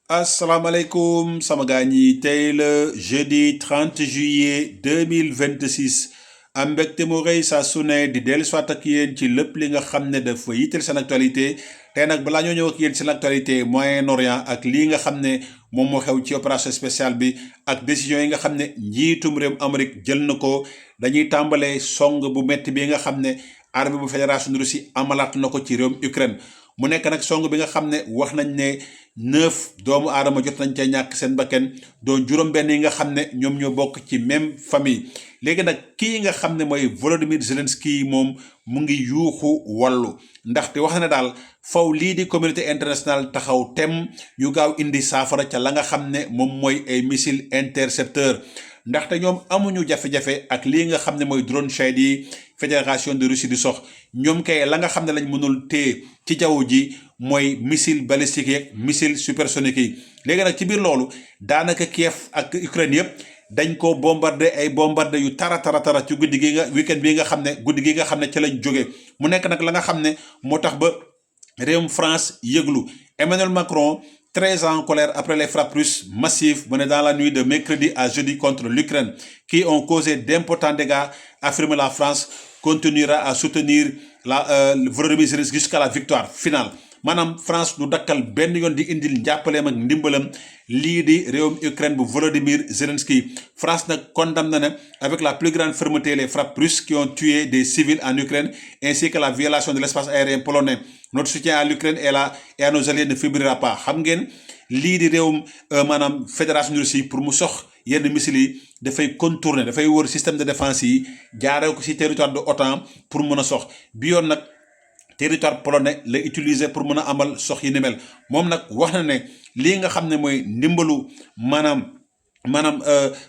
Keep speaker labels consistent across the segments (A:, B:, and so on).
A: asalaamaaleykum sama gaa ñi tey la jeudi 30 juillet 2026 am mbégte mu rëy saa su ne di dellu soit ak yéen ci lépp li nga xam ne dafa yitteel seen actualité tey nag balaa ñoo ñëw ak yéen seen actualité Moyen-Orient ak lii nga xam ne moom moo xew ci opération spéciale bi ak décision yi nga xam ne njiitum réewum Amérique jël na ko dañuy tàmbalee song bu métti bi nga xam ne armée bu fédération de Russie amalaat na ko ci réewum Ukraine mu nekk nag song bi nga xam ne wax nañ ne 9 doomu aadama jot nañ ca ñàkk seen bakkan doon juróom-benn yi nga xam ne ñoom ñoo bokk ci même famille léegi nag kii nga xam ne mooy Volodymyr Zelensky moom mu ngi yuuxu wallu ndaxte wax na ne daal faw lii di communauté internationale taxaw tem ñu gaaw indi saafara ca la nga xam ne moom mooy ay missile intercepteur ndaxte ñoom amuñu jafe-jafe ak lii nga xam ne mooy drone Shahid yi fédération de Russie di sox ñoom kay la nga xam ne lañ mënul téye ci jaww ji mooy missile balistique yeeg missile supersonique yi léegi nag ci biir loolu daanaka Kiev ak Ukraine yëpp dañ ko bombardé ay bombardé yu tara ci guddi gi nga weekend bi nga xam ne guddi gi nga xam ne ci lañ jóge mu nekk nag la nga xam ne moo tax ba réewum France yëglu Emmanuel Macron très en colère après les frappes russes massives menées dans la nuit de mercredi à jeudi contre l'Ukraine qui ont causé d'importants dégâts, affirme la France continuera à soutenir Volodymyr Zelensky jusqu'à la victoire finale. Maanaam France du dakkal benn yoon di indil njàppaleem ak ndimbalam lii di réewum Ukraine bu Volodymyr Zelensky. France nag condamne na avec la plus grande fermeté les frappes russes qui ont tué des civils en Ukraine ainsi que la violation de l'espace aérien polonais. Notre soutien à l'Ukraine et à nos alliés ne faiblira pas. Xam ngeen lii di réewum maanaam fédération de Russie pour mu sox yenn missiles yi dafay contourner dafay wër système de défense yi jaaree ko ci territoire de OTAN pour mën a sox bi yoon nag territoire polonais la utiliser pour mën a amal sox yi ni mel moom nag wax na ne lii nga xam ne mooy ndimbalu maanaam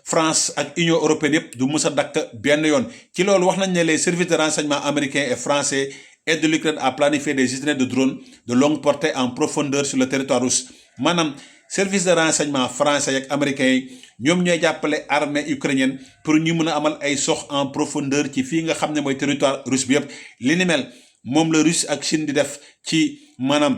A: France ak Union européenne yëpp du mës a dakk benn yoon ci loolu wax nañ ne les services de renseignement américains et français aident l'Ukraine à planifier des itinéraires de drones de longue portée en profondeur sur le territoire russe maanaam service de renseignement français ak américains yi ñoom ñooy jàppale armée ukrainienne pour ñu mën a amal ay sox en profondeur ci fii nga xam ne mooy territoire russe bi yëpp li ni mel moom la Russie ak Chine di def ci maanaam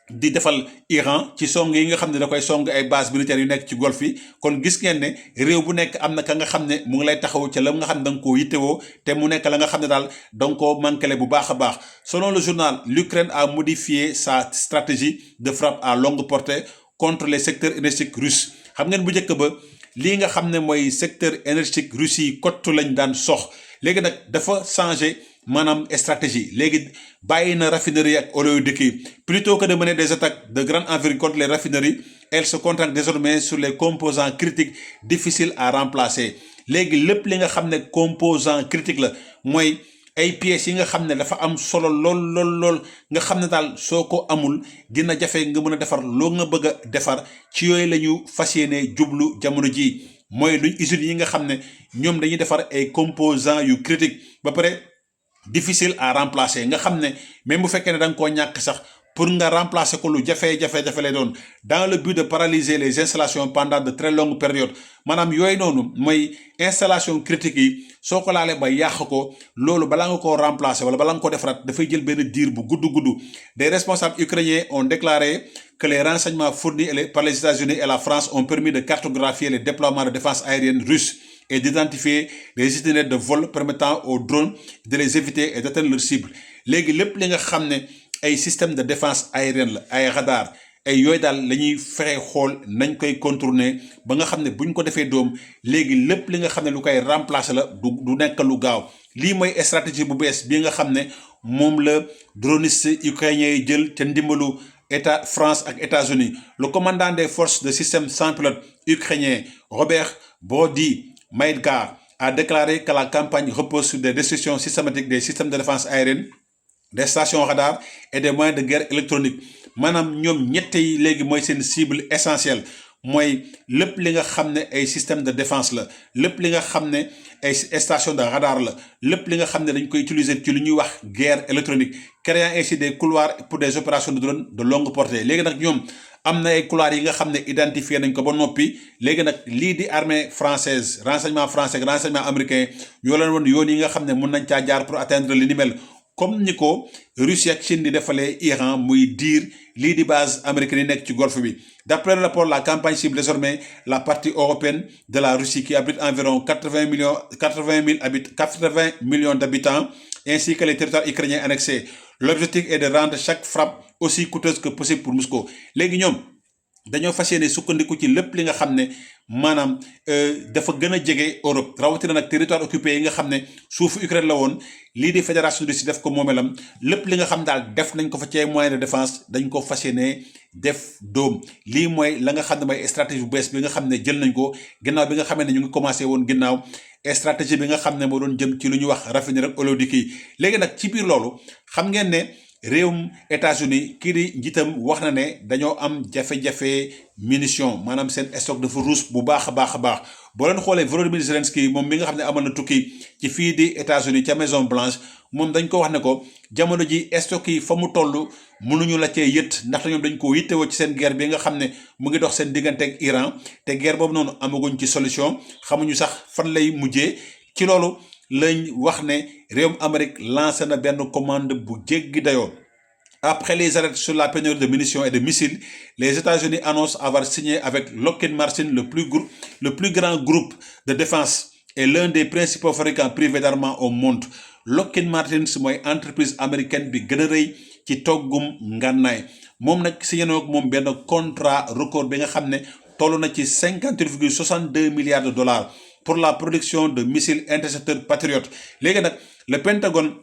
A: di defal Iran ci song yi nga xam ne da koy song ay base militaire yu nekk ci golfe yi kon gis ngeen ne réew bu nekk am na ka nga xam ne mu ngi lay taxaw ca la nga xam ne da nga koo yittewoo te mu nekk la nga xam ne daal da nga koo manqué bu baax a baax selon le journal l'Ukraine a modifié sa stratégie de frappe à longue portée contre les secteurs énergétiques russes xam ngeen bu njëkk ba lii nga xam ne mooy secteur énergétique russe yi kottu lañ daan sox léegi nag dafa changé maanaam stratégie léegi bàyyi na raffinerie ak oléoduc yi plutôt que de mener des attaques de grande envergure contre les raffineries elle se concentre désormais sur les composants critiques difficiles à remplacer léegi lépp li nga xam ne composant critique la mooy ay pièces yi nga xam ne dafa am solo lool nga xam ne daal soo ko amul dina jafe nga mën a defar loo nga bëgg a defar ci yooyu la ñu fas yéene jublu jamono ji mooy luñ usines yi nga xam ne ñoom dañuy defar ay composants yu critique ba pare difficile à remplacer nga xam ne même bu fekkee ne da nga koo ñàkk sax pour nga remplacer ko lu jafe-jafe lay doon dans le but de paralyser les installations pendant de très longues périodes maanaam yooyu noonu mooy installation critique yi soo ko laalee ba yàq ko loolu balaa nga koo remplacer wala balaa nga ko defaraat dafay jël benn diir bu gudd des responsables ukrainiens ont déclaré que les renseignements fournis par les États-Unis et la France ont permis de cartographier les déploiements de défense aérienne russes et d'identifier les itinéraires de vol permettant aux drones de les éviter et d'atteindre leur cible léegi lépp li nga xam ne ay système de défense aérienne la ay radar ay yooyu daal la ñuy fexe xool nañ koy contourner ba nga xam ne buñ ko defee doom léegi lépp li nga xam ne lu koy remplacer la du nekk lu gaaw lii mooy stratégie bu bees bi nga xam ne moom la dronistes ukrainiens yi jël te ndimbalu état France ak États-Unis le commandant des forces de système sans pilote ukrainien Robert Brody Maïdgar a déclaré que la campagne repose sur des destructions systématiques des systèmes de défense aérienne des stations radar et des moyens de guerre électronique maanaam ñoom ñett yi léegi mooy seen cible essentielle mooy lépp li nga xam ne ay système de défense la lépp li nga xam ne ay station de radar la lépp li nga xam ne dañ koy utiliser ci lu ñuy wax guerre électronique créant ainsi des couloirs pour des opérations de drone de longue portée léegi nag ñoom am na ay couloirs yi nga xam ne identifié nañ ko ba noppi léegi nag lii di armée française renseignement français renseignement américain yoo leen woon yoon yi nga xam ne mun nañ caa jaar pour atteindre li ni mel comme ni ko Russie ak Chine di defalee Iran muy diir lii di base américaine yi nekk ci golfe bi. D'après le rapport, la campagne cible désormais la partie européenne de la Russie qui abrite environ 80 millions d'habitants ainsi que les territoires ukrainiens annexés. L'objectif est de rendre chaque frappe aussi coûteuse que possible pour Moscou. Léegi ñoom dañoo fas yéene sukkandiku ci lépp li nga xam ne maanaam dafa gën a jege Europe rawatina nag territoire occupé yi nga xam ne suufu Ukraine la woon lii di fédération de Russie def ko moomelam lépp li nga xam daal def nañ ko fa ci moyen de défense dañ ko fas yéene def dóom lii mooy la nga xam ne mooy stratégie bu bees bi nga xam ne jël nañ ko ginnaaw bi nga xamee ne ñu ngi commencé woon ginnaaw stratégie bi nga xam ne moo doon jëm ci lu ñuy wax raffinerie ak oléoduc yi léegi nag ci biir loolu xam ngeen ne réewum États-Unis kii di njiitam wax na ne dañoo am jafe-jafe munition maanaam seen stock dafa ruus bu baax a baax a baax boo leen xoolee Volodymyr Zelensky moom mi nga xam ne amal na tukki ci fii di États-Unis ca Maison Blanche moom dañ ko wax ne ko jamono ji stock yi fa mu toll mënuñu la cee yët ndaxte ñoom dañ ko yittewoo ci seen guerre bi nga xam ne mu ngi dox seen diggante ak Iran te guerre boobu noonu amaguñ ci solution xamuñu sax fan lay mujjee ci loolu lañ wax ne réewum Amérique lancé na benn commande bu jéggi dayoo. Après les alertes sur la pénurie de munitions et de missiles, les États-Unis annoncent avoir signé avec Lockheed Martin, le plus grand groupe de défense et l'un des principaux fabricants privés d'armement au monde. Lockheed Martin mooy entreprise américaine bi gën a rëy ci toggum ngànnaay moom nag signé na ak moom benn contrat record bi nga xam ne toll na ci 58,62 milliards de dollars pour la production de missiles intercepteurs Patriot. Léegi nag le Pentagone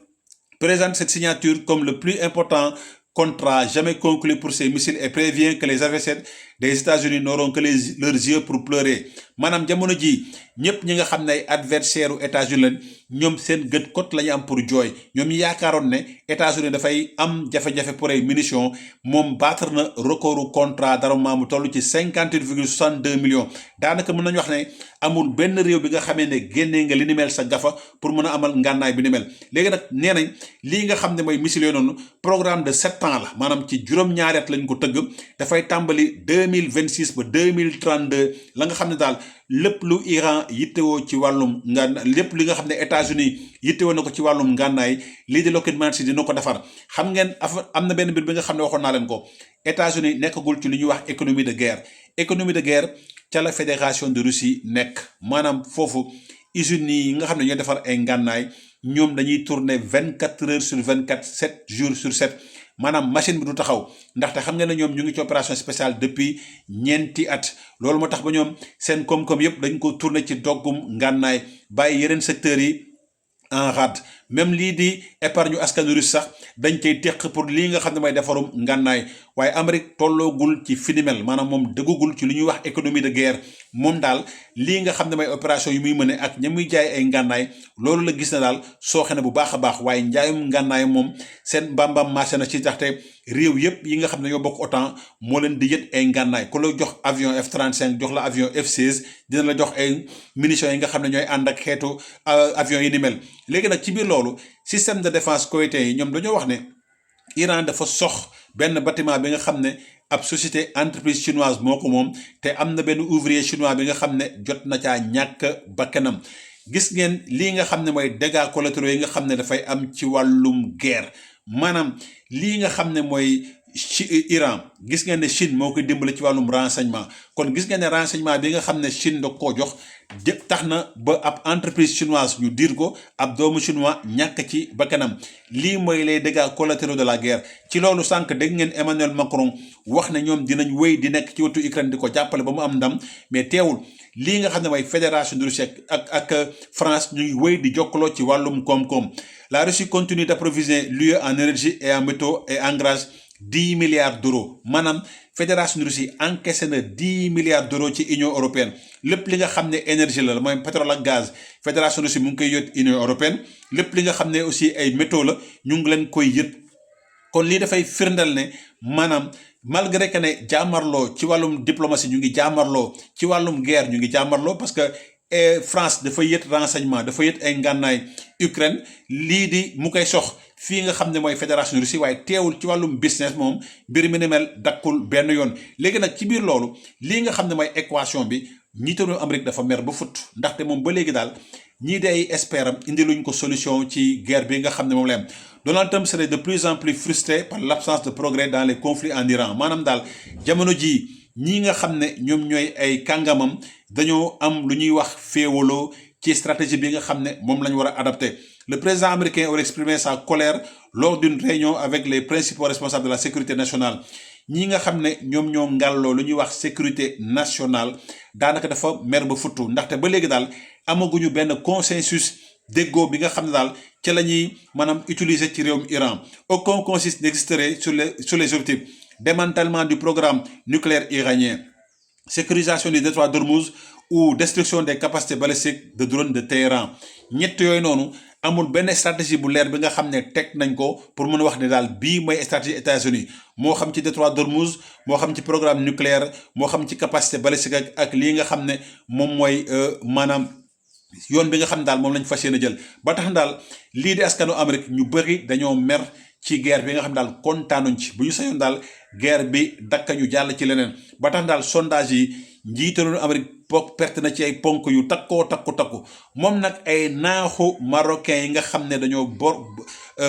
A: présente cette signature comme le plus important contrat jamais conclu pour ces missiles et prévient que les adversaires des États-Unis n'auront que leurs yeux pour pleurer maanaam jamono ji ñëpp ñi nga xam ne ay adversaire u États-Unis lañ ñoom seen gët kot la ñu am pour jooy ñoom ñi yaakaaroon ne États-Unis dafay am jafe-jafe pour ay munitions moom battre na recordu contrat d'armement mu toll ci 58,62 millions daanaka mën nañu wax ne amul benn réew bi nga xamee ne génnee nga li ni mel sa gafa pour mën a amal ngànnaay bi ni mel léegi nag nee nañ lii nga xam ne mooy missiles yooyu noonu programme de 7 ans la maanaam ci juróom-ñaari at lañ ko tëgg dafay tàmbali 2026 ba 2032 la nga xam ne daal lépp lu Iran yittewoo ci wàllum ngànnaay lépp li nga xam ne États-Unis yittewoo na ko ci wàllum ngànnaay lii di Lockheed Martin dina ko defar xam ngeen am na benn mbir bi nga xam ne waxoon naa leen ko États-Unis nekkagul ci li ñuy wax économie de guerre ca la fédération de Russie nekk maanaam foofu usines yi nga xam ne ñooy defar ay ngànnaay ñoom dañuy tourner 24 heures sur 24 7 jours sur 7 maanaam machine bi du taxaw ndaxte xam nga ne ñoom ñu ngi ci opération spéciale depuis ñeenti at loolu moo tax ba ñoom seen koom-koom yëpp dañ ko tourner ci doggum ngànnaay bàyyi yeneen secteurs yi en rade même lii di épargne askan russe sax dañ koy teq pour lii nga xam ne mooy defarum ngànnaay waaye Amérique tolloogul ci finimel maanaam moom dëggagul ci lu ñuy wax économie de guerre moom daal lii nga xam ne mooy opération yu muy mëne ak ña muy jaay ay ngànnaay loolu la gis na daal sooxe na bu baax a baax waaye njaayum ngànnaay moom seen mbambam marché na ci taxte réew yëpp yi nga xam ne ñoo bokk OTAN moo leen di yët ay ngànnaay ku la jox avion F-35 jox la avion F-16 dina la jox ay munitions yi nga xam ne ñooy ànd ak xeetu avion yi ni mel léegi nag ci biir loolu système de défense koweïtien yi ñoom dañoo wax ne Iran dafa sox benn bâtiment bi nga xam ne ab société entreprise chinoise moo ko moom te am na benn ouvrier chinois bi nga xam ne jot na caa ñàkk bakkanam gis ngeen lii nga xam ne mooy dégâts collatéraux yi nga xam ne dafay am ci wàllum guerre maanaam lii nga xam ne mooy Iran gis ngeen ne Chine moo koy dimbale ci wàllum renseignement kon gis ngeen ne renseignement bi nga xam ne Chine da koo jox tax na ba ab entreprise chinoise ñu diir ko ab doomu chinois ñàkk ci bakkanam lii mooy les dégâts collatéraux de la guerre ci loolu sànq dégg ngeen Emmanuel Macron wax ne ñoom dinañ wéy di nekk ci wetu Ukraine di ko jàppale ba mu am ndam mais teewul lii nga xam ne mooy fédération de Russie ak France ñu ngi wéy di jokkaloo ci wàllum koom-koom la Russie continue d'approvisionner l'UE en énergie et en métaux et engage 10 milliards d'euros maanaam fédération de Russie encaissé na 10 milliards d'euros ci Union européenne lépp li nga xam ne énergie la mooy pétrole ak gaz fédération de Russie mu ngi koy yët Union européenne lépp li nga xam ne aussi ay métaux la ñu ngi leen koy yët kon lii dafay firndal ne maanaam malgré que ne jaamarloo ci wàllum diplomatie ñu ngi jaamarloo ci wàllum guerre ñu ngi jaamarloo parce que France dafa yët renseignement dafa yët ay ngànnaay Ukraine lii di mu koy sox fii nga xam ne mooy fédération Russie waaye teewul ci wàllum business moom mbir mi ni mel dakkul benn yoon léegi nag ci biir loolu lii nga xam ne mooy équation bi njiitu Amérique dafa mer ba fut ndaxte moom ba léegi daal ñii di ay expert am indi luñ ko solution ci guerre bi nga xam ne moom la am Donald Trump serait de plus en plus frustré par l'absence de progrès dans les conflits en Iran maanaam daal jamono ji ñi nga xam ne ñoom ñooy ay kàngamam dañoo am lu ñuy wax féewaloo ci stratégie bi nga xam ne moom la ñu war a adapté. Le président américain aurait exprimé sa colère lors d'une réunion avec les principaux responsables de la sécurité nationale. ñi nga xam ne ñoom ñoo ngàlloo lu ñuy wax sécurité nationale daanaka dafa mer ba futtu ndaxte ba léegi daal amaguñu benn consensus déggoo bi nga xam ne daal ca la ñuy maanaam utiliser ci réewum Iran. Aucun consensus n'existerait sur les objectifs: démantèlement du programme nucléaire iranien, sécurisation du détroit d'Ormuz ou destruction des capacités balistiques de drones de Téhéran. ñett yooyu noonu amul benn stratégie bu leer bi nga xam ne teg nañ ko pour mën a wax ne daal bii mooy stratégie États-Unis moo xam ci détroit d'Ormuz moo xam ci programme nucléaire moo xam ci capacité balistique ak lii nga xam ne moom mooy maanaam yoon bi nga xam ne daal moom lañ fas yéene jël. ba tax na daal lii di askanu Amérique ñu bëri dañoo mer ci guerre bi nga xam ne daal kontaanuñ ci bu ñu sañoon daal guerre bi dakka ñu jàll ci leneen. ba tax na daal sondage yi njiitalu Amérique perte na ci ay ponk yu takku moom nag ay naaxu marocain yi nga xam ne dañoo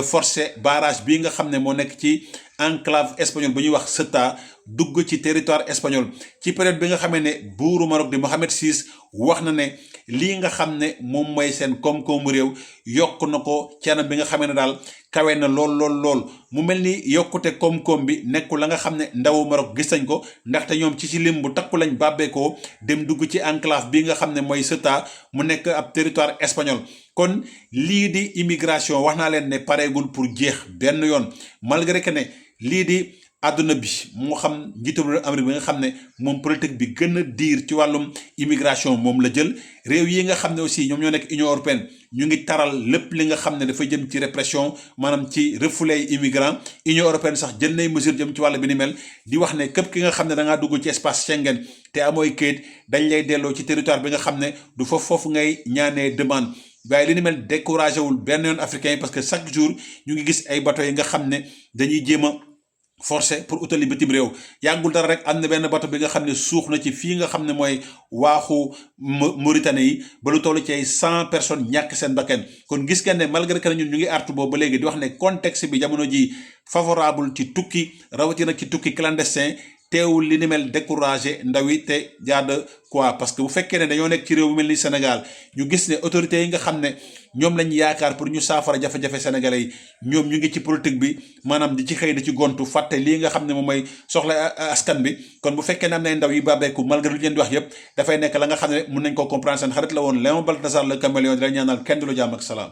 A: forcé barrage bii nga xam ne moo nekk ci enclave espagnol bu ñuy wax Ceuta dugg ci territoire espagnol ci période bi nga xamee ne buuru Maroc di Mohamed VI wax na ne lii nga xam ne moom mooy seen koom-koomu réew yokk na ko ci anam bi nga xamee ne daal kawe na lool mu mel ni yokkute koom-koom bi nekkul la nga xam ne ndawu Maroc gis nañ ko ndaxte ñoom ci lim bu takku lañ bàbbeekoo dem dugg ci enclave bi nga xam ne mooy Ceuta mu nekk ab territoire espagnol. kon lii di immigration wax naa leen ne pareegul pour jeex benn yoon malgré que ne lii di àdduna bi moo xam njiitu Amérique bi nga xam ne moom politique bi gën a diir ci wàllum immigration moom la jël. réew yi nga xam ne aussi ñoom ñoo nekk Union européenne ñu ngi taral lépp li nga xam ne dafa jëm ci répression maanaam ci refoulé immigrants. Union européenne sax jël nay mesure jëm ci wàll bi ni mel di wax ne képp ki nga xam ne da ngaa dugg ci espace Schengen te amooy kayit dañ lay delloo ci territoire bi nga xam ne du foofu ngay ñaanee demande. waaye li ni mel découragé wul benn yoon africain yi parce que chaque jour ñu ngi gis ay bateau yi nga xam ne dañuy jéem a forcé pour utali bitim réew. yàggul dara rek am na benn bateau bi nga xam ne suux na ci fii nga xam ne mooy waaxu Mauritanie yi ba lu toll ci ay 100 personnes ñàkk seen bakkan. kon gis ngeen ne malgré que ñun ñu ngi artu boobu ba léegi di wax ne contexte bi jamono ji favorable ci tukki rawatina ci tukki clandestin. teewul li ni mel découragé ndaw yi te jaada quoi parce que bu fekkee ne dañoo nekk ci réew bu mel ni Sénégal ñu gis ne autorités yi nga xam ne ñoom lañ yaakaar pour ñu saafara jafe-jafe sénégalais yi ñoom ñu ngi ci politique bi maanaam di ci xëy di ci gontu fàtte lii nga xam ne moom mooy soxla askan bi. kon bu fekkee ne am nay ndaw yi bàbbeeku malgré lu leen di wax yépp dafay nekk la nga xam ne mën nañ koo comprendre seen xarit la woon Léon Baltasar le caméléon di la ñaanal kenn du lu jàmm ak salaam.